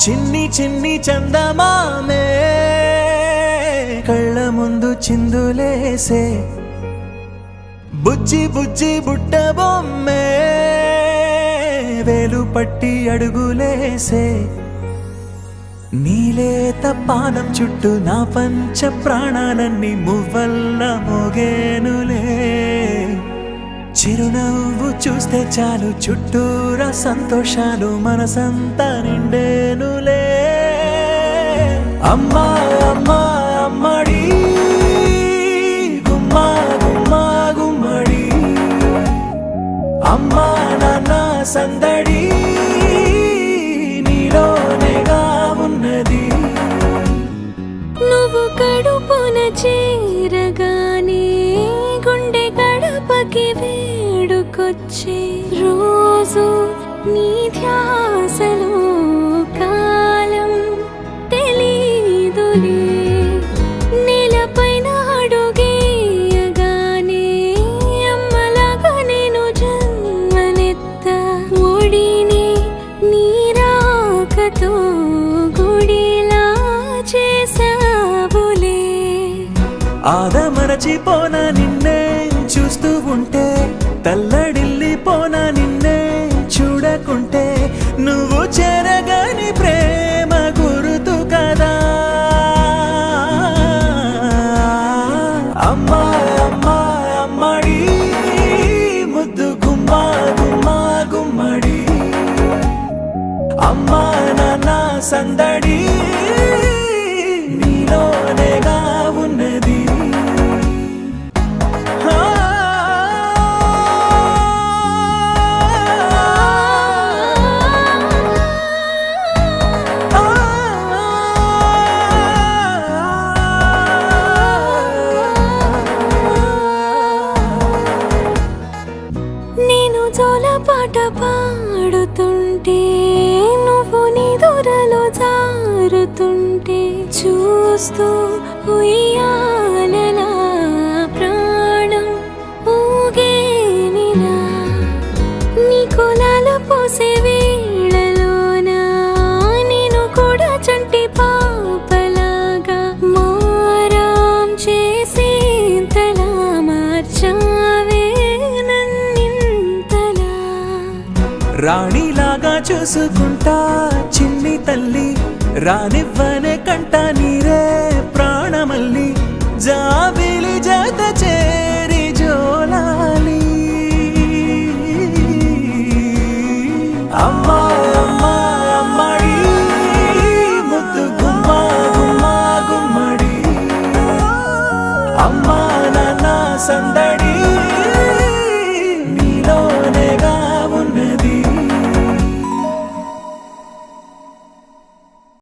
చిన్ని చిన్ని చందమామే కళ్ళ ముందు చిందులేసే బుజ్జి బుజ్జి బుట్ట బొమ్మే వేలు పట్టి అడుగులేసే నీలేత పానం చుట్టూ నా పంచ ప్రాణాలన్నీ మువ్వల్ల మోగేనులే చిరునవ్వు చూస్తే చాలు చుట్టూరా సంతోషాలు మనసంతా నిండేనులే అమ్మా అమ్మా అమ్మడి గుమ్మా గుమ్మా గుమ్మడి అమ్మా నాన్న సందడి నీలోనేగా ఉన్నది నువ్వు కడుపున చేరగానే గుండె గడపకి వేడుకొచ్చే రోజు నీ ధ్యాసలో కాలం తెలీదులే నేలపైన అడుగేయగానే అమ్మలాగా నేను జన్మనెత్త ఒడిని నీ రాకతో గుడిలా చేసావులే ఆదమరచిపోన నిన్నే చూస్తూ ఉంటే తల్లడిల్లిపోన నిన్నే చూడకుంటే నువ్వు చెరగని ప్రేమ గురుతు కదా అమ్మా అమ్మా అమ్మడి ముద్దు గుమ్మా గుమ్మా గుమ్మడి అమ్మా నాన్న సందడి నీలోనేగా ఉన్నది నేను జోలపాట పాడుతుంటే నువ్వు నీ దూరలో జారుతుంటే చూస్తూ ఉయ్యాలలా ప్రాణం ఊగేనిలా నీ కులాల పోసే వేళలోన నేను కూడా చంటి పాపలాగా మారాం చేసేంతలా మార్చావే నన్నింతలా రాణిలాగా చూసుకుంటా చిన్ని తల్లి రానివ్వనే కంట నీరే ప్రాణమల్లి జాబిలి జత చేరి జోలాలి అమ్మా అమ్మా అమ్మడి ముద్దు గుమ్మా గుమ్మా గుమ్మడి అమ్మా నాన్న సందడి